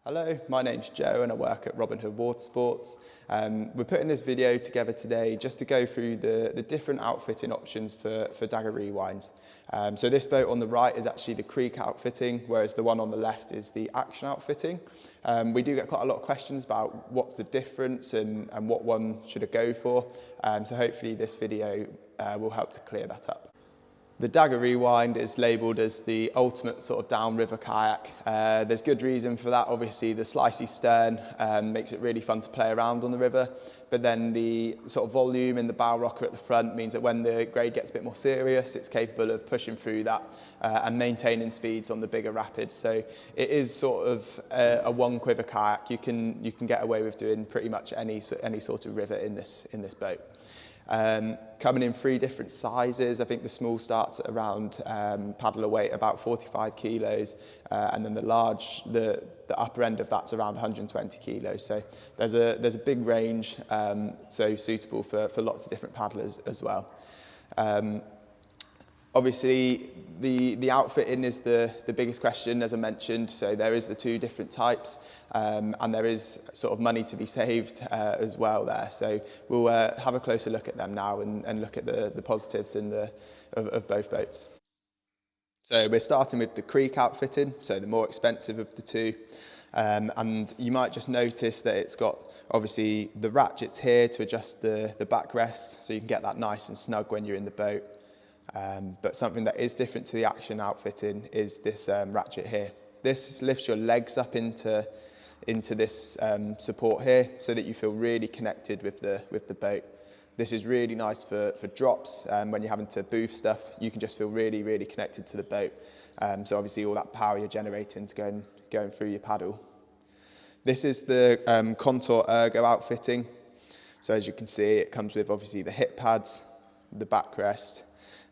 Hello, my name's Joe and I work at Robin Hood Water Sports. We're putting this video together today just to go through the different outfitting options for Dagger Rewind. So this boat on the right is actually the Creek outfitting, whereas the one on the left is the Action outfitting. We do get quite a lot of questions about what's the difference and what one should I go for. So hopefully this video will help to clear that up. The Dagger Rewind is labelled as the ultimate sort of downriver kayak. There's good reason for that. Obviously the slicey stern makes it really fun to play around on the river, but then the sort of volume in the bow rocker at the front means that when the grade gets a bit more serious, it's capable of pushing through that and maintaining speeds on the bigger rapids. So it is sort of a one quiver kayak. You can get away with doing pretty much any sort of river in this boat. Coming in 3 different sizes. I think the small starts at around paddler weight about 45 kilos, and then the upper end of that's around 120 kilos. So there's a big range, so suitable for lots of different paddlers as well. Obviously, the outfitting is the biggest question, as I mentioned. So there is the 2 different types, and there is sort of money to be saved as well there. So we'll have a closer look at them now and look at the positives of both boats. So we're starting with the Creek outfitting, so the more expensive of the 2. And you might just notice that it's got obviously the ratchets here to adjust the backrest, so you can get that nice and snug when you're in the boat. But something that is different to the Action outfitting is this ratchet here. This lifts your legs up into this support here so that you feel really connected with the boat. This is really nice for drops. When you're having to boost stuff, you can just feel really, really connected to the boat. So obviously all that power you're generating is going through your paddle. This is the Contour Ergo outfitting. So as you can see, it comes with obviously the hip pads, the backrest,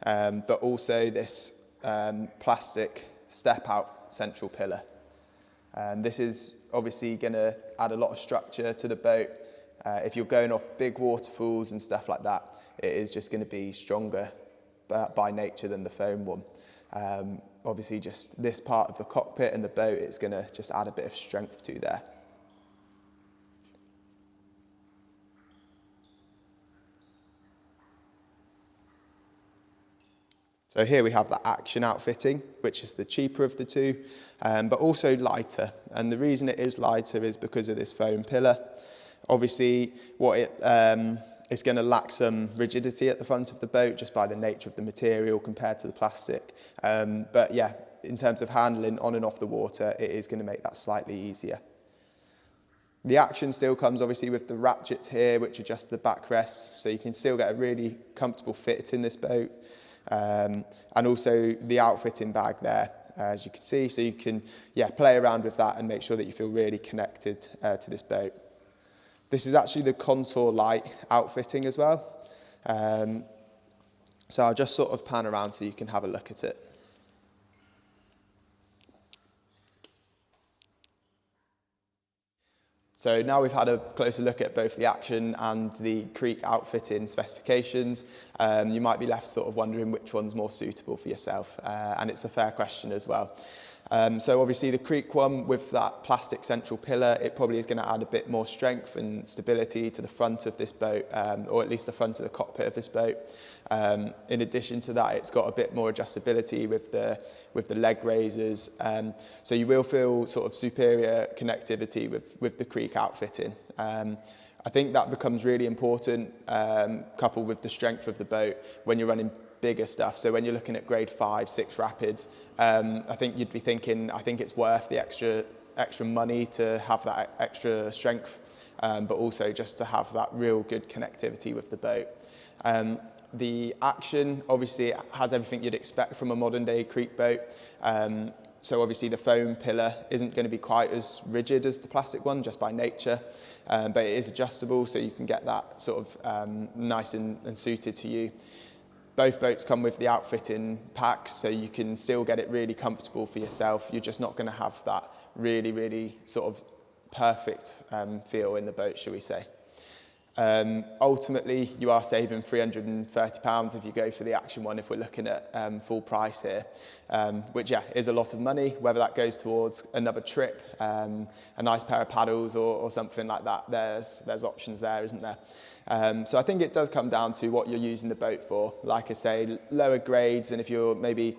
but also this plastic step out central pillar. This is obviously going to add a lot of structure to the boat. If you're going off big waterfalls and stuff like that, it is just going to be stronger by nature than the foam one. Obviously just this part of the cockpit and the boat is going to just add a bit of strength to there. So here we have the Action outfitting, which is the cheaper of the 2, but also lighter. And the reason it is lighter is because of this foam pillar. Obviously, it's going to lack some rigidity at the front of the boat just by the nature of the material compared to the plastic. But yeah, in terms of handling on and off the water, it is going to make that slightly easier. The Action still comes obviously with the ratchets here, which adjust the backrests, so you can still get a really comfortable fit in this boat. And also the outfitting bag there, as you can see, so you can play around with that and make sure that you feel really connected to this boat. This is actually the Contour Light outfitting as well. So I'll just sort of pan around so you can have a look at it. So now we've had a closer look at both the Action and the Creek outfitting specifications, you might be left sort of wondering which one's more suitable for yourself, and it's a fair question as well. So obviously the Creek one with that plastic central pillar, it probably is going to add a bit more strength and stability to the front of this boat, or at least the front of the cockpit of this boat. In addition to that, it's got a bit more adjustability with the leg raisers, so you will feel sort of superior connectivity with the Creek outfitting. I think that becomes really important, coupled with the strength of the boat when you're running bigger stuff. So when you're looking at grade 5, 6 rapids, I think you'd be thinking, I think it's worth the extra money to have that extra strength, but also just to have that real good connectivity with the boat. The Action obviously has everything you'd expect from a modern day Creek boat. So obviously the foam pillar isn't going to be quite as rigid as the plastic one just by nature, but it is adjustable, so you can get that sort of nice and suited to you. Both boats come with the outfitting packs, so you can still get it really comfortable for yourself. You're just not going to have that really, really sort of perfect feel in the boat, shall we say. Ultimately, you are saving £330 if you go for the Action one, if we're looking at full price here, which is a lot of money. Whether that goes towards another trip, a nice pair of paddles or something like that, there's options there, isn't there? So I think it does come down to what you're using the boat for. Like I say, lower grades, and if you're maybe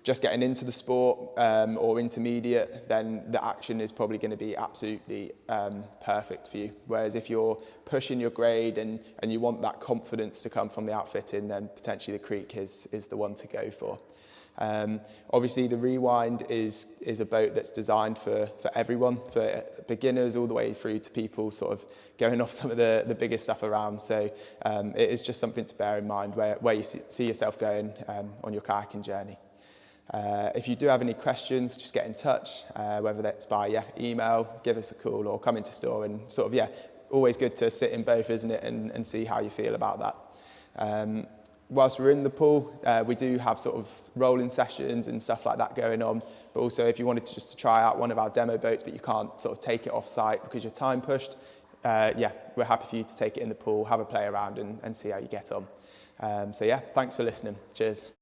just getting into the sport or intermediate, then the Action is probably going to be absolutely perfect for you. Whereas if you're pushing your grade and you want that confidence to come from the outfitting, then potentially the Creek is the one to go for. Obviously the Rewind is a boat that's designed for everyone, for beginners all the way through to people sort of going off some of the biggest stuff around. So it is just something to bear in mind where you see yourself going on your kayaking journey. If you do have any questions, just get in touch, whether that's by email, give us a call, or come into store, and sort of, always good to sit in both, isn't it, and see how you feel about that. Whilst we're in the pool, we do have sort of rolling sessions and stuff like that going on, but also if you wanted to just try out one of our demo boats but you can't sort of take it off site because you're time pushed, we're happy for you to take it in the pool, have a play around and see how you get on. So thanks for listening. Cheers.